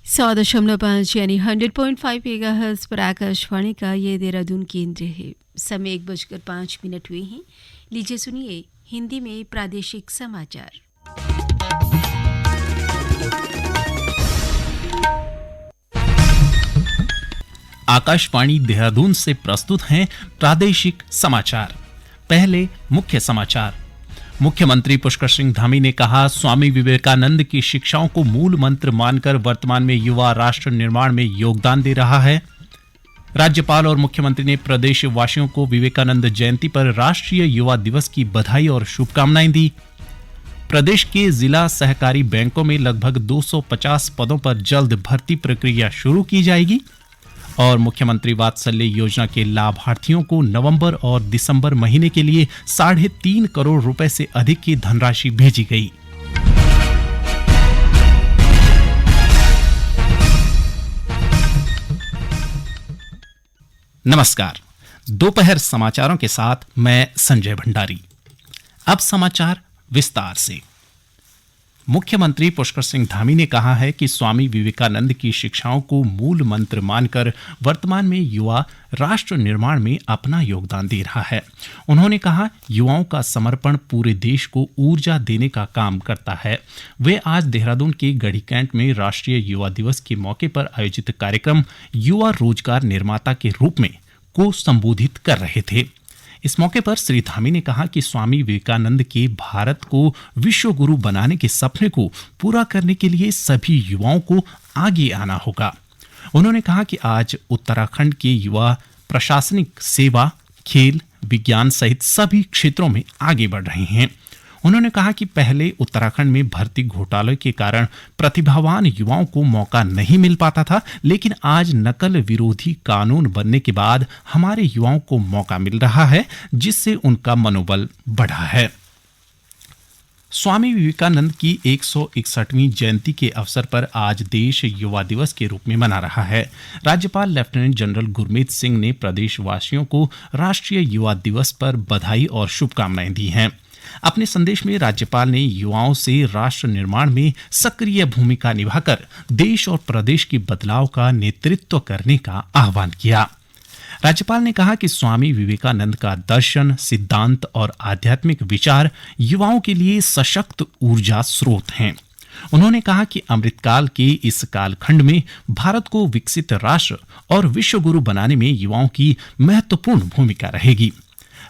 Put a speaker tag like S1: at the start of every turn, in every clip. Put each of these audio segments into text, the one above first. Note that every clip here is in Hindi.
S1: 100.5 यानी 100.5 मेगाहर्ट्ज पर आकाशवाणी का ये देहरादून केंद्र है। समय 1:05 हुए हैं। लीजिए सुनिए हिंदी में प्रादेशिक समाचार।
S2: आकाशवाणी देहरादून से प्रस्तुत हैं प्रादेशिक समाचार। पहले मुख्य समाचार। मुख्यमंत्री पुष्कर सिंह धामी ने कहा, स्वामी विवेकानंद की शिक्षाओं को मूल मंत्र मानकर वर्तमान में युवा राष्ट्र निर्माण में योगदान दे रहा है। राज्यपाल और मुख्यमंत्री ने प्रदेशवासियों को विवेकानंद जयंती पर राष्ट्रीय युवा दिवस की बधाई और शुभकामनाएं दी। प्रदेश के जिला सहकारी बैंकों में लगभग 250 पदों पर जल्द भर्ती प्रक्रिया शुरू की जाएगी। और मुख्यमंत्री वात्सल्य योजना के लाभार्थियों को नवंबर और दिसंबर महीने के लिए 3.5 करोड़ रुपए से अधिक की धनराशि भेजी गई। नमस्कार, दोपहर समाचारों के साथ मैं संजय भंडारी। अब समाचार विस्तार से। मुख्यमंत्री पुष्कर सिंह धामी ने कहा है कि स्वामी विवेकानंद की शिक्षाओं को मूल मंत्र मानकर वर्तमान में युवा राष्ट्र निर्माण में अपना योगदान दे रहा है। उन्होंने कहा, युवाओं का समर्पण पूरे देश को ऊर्जा देने का काम करता है। वे आज देहरादून के गढ़ी कैंट में राष्ट्रीय युवा दिवस के मौके पर आयोजित कार्यक्रम युवा रोजगार निर्माता के रूप में को संबोधित कर रहे थे। इस मौके पर श्री धामी ने कहा कि स्वामी विवेकानंद के भारत को विश्व गुरु बनाने के सपने को पूरा करने के लिए सभी युवाओं को आगे आना होगा। उन्होंने कहा कि आज उत्तराखंड के युवा प्रशासनिक सेवा, खेल, विज्ञान सहित सभी क्षेत्रों में आगे बढ़ रहे हैं। उन्होंने कहा कि पहले उत्तराखंड में भर्ती घोटाले के कारण प्रतिभावान युवाओं को मौका नहीं मिल पाता था, लेकिन आज नकल विरोधी कानून बनने के बाद हमारे युवाओं को मौका मिल रहा है, जिससे उनका मनोबल बढ़ा है। स्वामी विवेकानंद की 161वीं जयंती के अवसर पर आज देश युवा दिवस के रूप में मना रहा है। राज्यपाल लेफ्टिनेंट जनरल गुरमीत सिंह ने प्रदेशवासियों को राष्ट्रीय युवा दिवस पर बधाई और शुभकामनाएं दी हैं। अपने संदेश में राज्यपाल ने युवाओं से राष्ट्र निर्माण में सक्रिय भूमिका निभाकर देश और प्रदेश के बदलाव का नेतृत्व करने का आह्वान किया। राज्यपाल ने कहा कि स्वामी विवेकानंद का दर्शन, सिद्धांत और आध्यात्मिक विचार युवाओं के लिए सशक्त ऊर्जा स्रोत हैं। उन्होंने कहा कि अमृतकाल के इस कालखंड में भारत को विकसित राष्ट्र और विश्व गुरु बनाने में युवाओं की महत्वपूर्ण भूमिका रहेगी।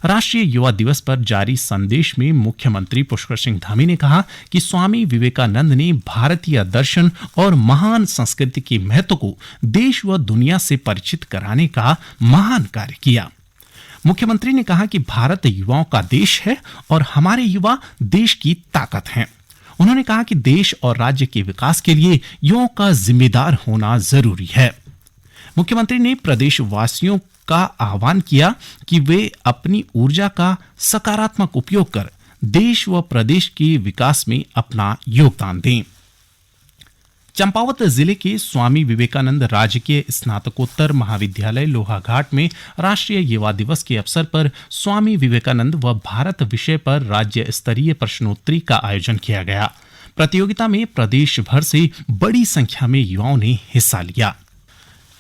S2: राष्ट्रीय युवा दिवस पर जारी संदेश में मुख्यमंत्री पुष्कर सिंह धामी ने कहा कि स्वामी विवेकानंद ने भारतीय दर्शन और महान संस्कृति के महत्व को देश व दुनिया से परिचित कराने का महान कार्य किया। मुख्यमंत्री ने कहा कि भारत युवाओं का देश है और हमारे युवा देश की ताकत हैं। उन्होंने कहा कि देश और राज्य के विकास के लिए युवाओं का जिम्मेदार होना जरूरी है। मुख्यमंत्री ने प्रदेशवासियों का आह्वान किया कि वे अपनी ऊर्जा का सकारात्मक उपयोग कर देश व प्रदेश के विकास में अपना योगदान दें। चंपावत जिले के स्वामी विवेकानंद राजकीय स्नातकोत्तर महाविद्यालय लोहाघाट में राष्ट्रीय युवा दिवस के अवसर पर स्वामी विवेकानंद व भारत विषय पर राज्य स्तरीय प्रश्नोत्तरी का आयोजन किया गया। प्रतियोगिता में प्रदेश भर से बड़ी संख्या में युवाओं ने हिस्सा लिया।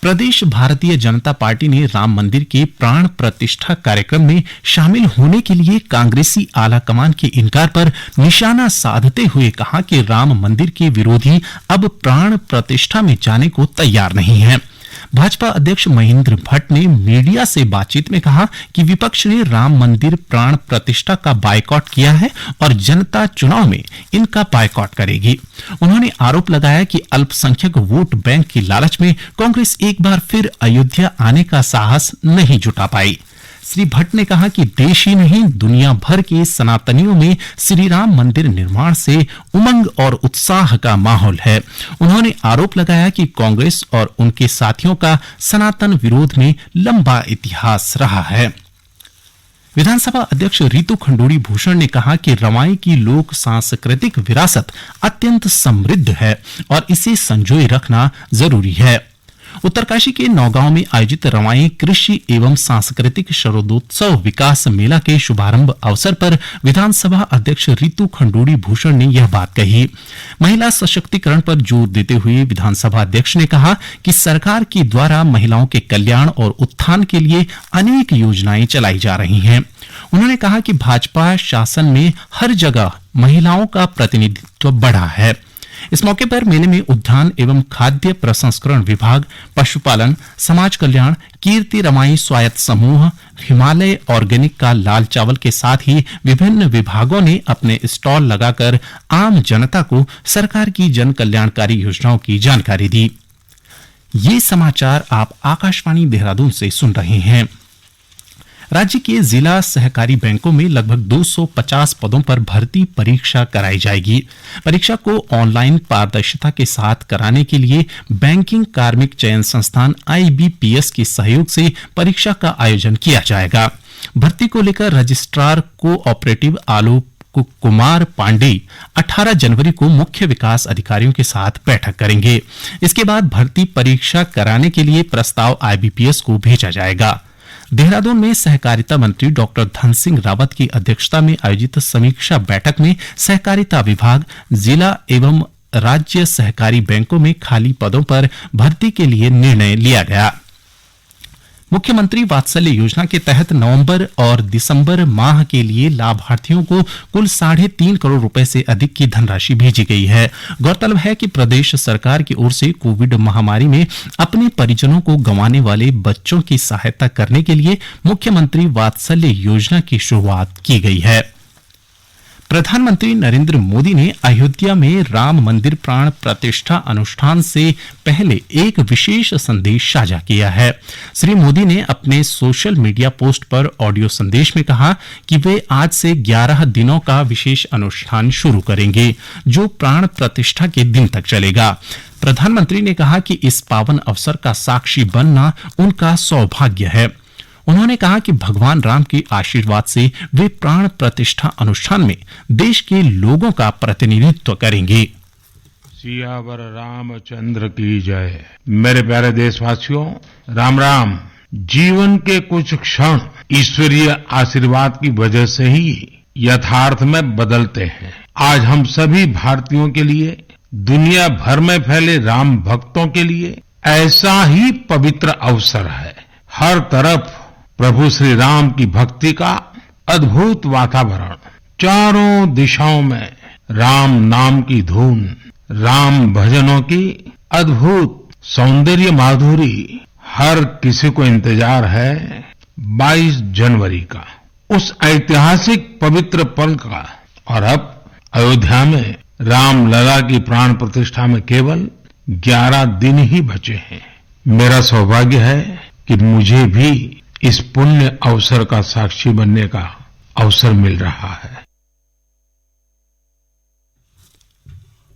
S2: प्रदेश भारतीय जनता पार्टी ने राम मंदिर के प्राण प्रतिष्ठा कार्यक्रम में शामिल होने के लिए कांग्रेसी आलाकमान के इनकार पर निशाना साधते हुए कहा कि राम मंदिर के विरोधी अब प्राण प्रतिष्ठा में जाने को तैयार नहीं है। भाजपा अध्यक्ष महेंद्र भट्ट ने मीडिया से बातचीत में कहा कि विपक्ष ने राम मंदिर प्राण प्रतिष्ठा का बायकॉट किया है और जनता चुनाव में इनका बायकॉट करेगी। उन्होंने आरोप लगाया कि अल्पसंख्यक वोट बैंक की लालच में कांग्रेस एक बार फिर अयोध्या आने का साहस नहीं जुटा पाई। श्री भट्ट ने कहा कि देश ही नहीं दुनिया भर के सनातनियों में श्री राम मंदिर निर्माण से उमंग और उत्साह का माहौल है। उन्होंने आरोप लगाया कि कांग्रेस और उनके साथियों का सनातन विरोध में लंबा इतिहास रहा है। विधानसभा अध्यक्ष रीतू खंडूड़ी भूषण ने कहा कि रवाई की लोक सांस्कृतिक विरासत अत्यंत समृद्ध है और इसे संजोए रखना जरूरी है। उत्तरकाशी के नौगांव में आयोजित रवाई कृषि एवं सांस्कृतिक शरदोत्सव विकास मेला के शुभारंभ अवसर पर विधानसभा अध्यक्ष रितु खंडूड़ी भूषण ने यह बात कही। महिला सशक्तिकरण पर जोर देते हुए विधानसभा अध्यक्ष ने कहा कि सरकार के द्वारा महिलाओं के कल्याण और उत्थान के लिए अनेक योजनाएं चलाई जा रही हैं। उन्होंने कहा कि भाजपा शासन में हर जगह महिलाओं का प्रतिनिधित्व बढ़ा है। इस मौके पर मेले में उद्यान एवं खाद्य प्रसंस्करण विभाग, पशुपालन, समाज कल्याण, कीर्ति रमाई स्वायत्त समूह, हिमालय ऑर्गेनिक का लाल चावल के साथ ही विभिन्न विभागों ने अपने स्टॉल लगाकर आम जनता को सरकार की जन कल्याणकारी योजनाओं की जानकारी दी। ये समाचार आप आकाशवाणी देहरादून से सुन रहे हैं। राज्य के जिला सहकारी बैंकों में लगभग 250 पदों पर भर्ती परीक्षा कराई जाएगी। परीक्षा को ऑनलाइन पारदर्शिता के साथ कराने के लिए बैंकिंग कार्मिक चयन संस्थान IBPS के सहयोग से परीक्षा का आयोजन किया जाएगा। भर्ती को लेकर रजिस्ट्रार कोऑपरेटिव आलोक कुमार पांडे 18 जनवरी को मुख्य विकास अधिकारियों के साथ बैठक करेंगे। इसके बाद भर्ती परीक्षा कराने के लिए प्रस्ताव IBPS को भेजा जाएगा। देहरादून में सहकारिता मंत्री डॉक्टर धन सिंह रावत की अध्यक्षता में आयोजित समीक्षा बैठक में सहकारिता विभाग, जिला एवं राज्य सहकारी बैंकों में खाली पदों पर भर्ती के लिए निर्णय लिया गया। मुख्यमंत्री वात्सल्य योजना के तहत नवंबर और दिसंबर माह के लिए लाभार्थियों को कुल 3.5 करोड़ रुपए से अधिक की धनराशि भेजी गई है। गौरतलब है कि प्रदेश सरकार की ओर से कोविड महामारी में अपने परिजनों को गंवाने वाले बच्चों की सहायता करने के लिए मुख्यमंत्री वात्सल्य योजना की शुरुआत की गई है। प्रधानमंत्री नरेंद्र मोदी ने अयोध्या में राम मंदिर प्राण प्रतिष्ठा अनुष्ठान से पहले एक विशेष संदेश साझा किया है। श्री मोदी ने अपने सोशल मीडिया पोस्ट पर ऑडियो संदेश में कहा कि वे आज से 11 दिनों का विशेष अनुष्ठान शुरू करेंगे, जो प्राण प्रतिष्ठा के दिन तक चलेगा। प्रधानमंत्री ने कहा कि इस पावन अवसर का साक्षी बनना उनका सौभाग्य है। उन्होंने कहा कि भगवान राम के आशीर्वाद से वे प्राण प्रतिष्ठा अनुष्ठान में देश के लोगों का प्रतिनिधित्व करेंगे।
S3: सियावर रामचंद्र की जय। मेरे प्यारे देशवासियों, राम राम। जीवन के कुछ क्षण ईश्वरीय आशीर्वाद की वजह से ही यथार्थ में बदलते हैं। आज हम सभी भारतीयों के लिए, दुनिया भर में फैले राम भक्तों के लिए ऐसा ही पवित्र अवसर है। हर तरफ प्रभु श्री राम की भक्ति का अद्भुत वातावरण, चारों दिशाओं में राम नाम की धुन, राम भजनों की अद्भुत सौंदर्य माधुरी। हर किसी को इंतजार है 22 जनवरी का, उस ऐतिहासिक पवित्र पल का। और अब अयोध्या में रामलला की प्राण प्रतिष्ठा में केवल 11 दिन ही बचे हैं। मेरा सौभाग्य है कि मुझे भी इस पुण्य अवसर का साक्षी बनने का अवसर मिल रहा है।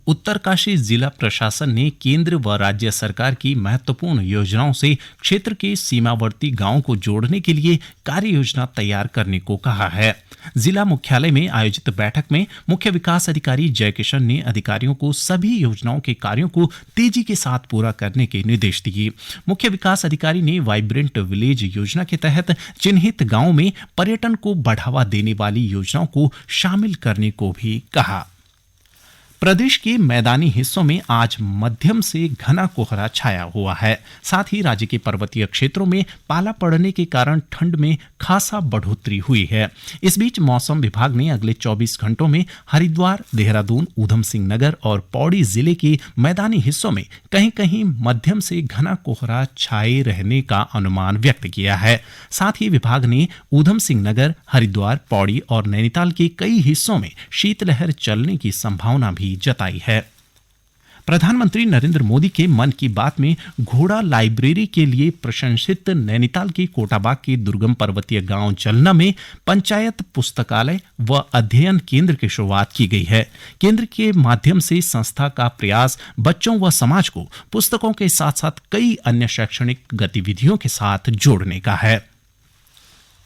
S2: उत्तरकाशी जिला प्रशासन ने केंद्र व राज्य सरकार की महत्वपूर्ण योजनाओं से क्षेत्र के सीमावर्ती गांवों को जोड़ने के लिए कार्य योजना तैयार करने को कहा है। जिला मुख्यालय में आयोजित बैठक में मुख्य विकास अधिकारी जयकिशन ने अधिकारियों को सभी योजनाओं के कार्यों को तेजी के साथ पूरा करने के निर्देश दिए। मुख्य विकास अधिकारी ने वाइब्रेंट विलेज योजना के तहत चिन्हित गांवों में पर्यटन को बढ़ावा देने वाली योजनाओं को शामिल करने को भी कहा। प्रदेश के मैदानी हिस्सों में आज मध्यम से घना कोहरा छाया हुआ है। साथ ही राज्य के पर्वतीय क्षेत्रों में पाला पड़ने के कारण ठंड में खासा बढ़ोतरी हुई है। इस बीच मौसम विभाग ने अगले 24 घंटों में हरिद्वार, देहरादून, ऊधम सिंह नगर और पौड़ी जिले के मैदानी हिस्सों में कहीं कहीं मध्यम से घना कोहरा छाए रहने का अनुमान व्यक्त किया है। साथ ही विभाग ने ऊधम सिंह नगर, हरिद्वार, पौड़ी और नैनीताल के कई हिस्सों में शीतलहर चलने की संभावना भी जताई है। प्रधानमंत्री नरेंद्र मोदी के मन की बात में घोड़ा लाइब्रेरी के लिए प्रशंसित नैनीताल के कोटाबाग के दुर्गम पर्वतीय गांव जलना में पंचायत पुस्तकालय व अध्ययन केंद्र की शुरुआत की गई है। केंद्र के माध्यम से संस्था का प्रयास बच्चों व समाज को पुस्तकों के साथ साथ कई अन्य शैक्षणिक गतिविधियों के साथ जोड़ने का है।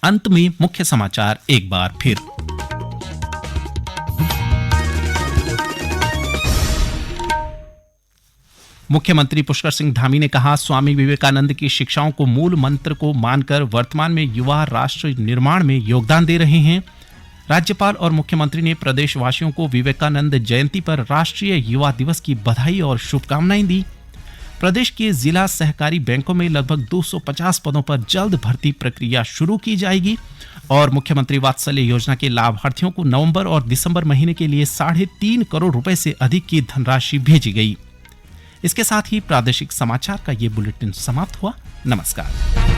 S2: अंत में मुख्य समाचार एक बार फिर। मुख्यमंत्री पुष्कर सिंह धामी ने कहा, स्वामी विवेकानंद की शिक्षाओं को मूल मंत्र को मानकर वर्तमान में युवा राष्ट्र निर्माण में योगदान दे रहे हैं। राज्यपाल और मुख्यमंत्री ने प्रदेशवासियों को विवेकानंद जयंती पर राष्ट्रीय युवा दिवस की बधाई और शुभकामनाएं दी। प्रदेश के जिला सहकारी बैंकों में लगभग 250 पदों पर जल्द भर्ती प्रक्रिया शुरू की जाएगी और मुख्यमंत्री वात्सल्य योजना के लाभार्थियों को नवंबर और दिसंबर महीने के लिए 3.5 करोड़ रुपए से अधिक की धनराशि भेजी गई। इसके साथ ही प्रादेशिक समाचार का ये बुलेटिन समाप्त हुआ। नमस्कार।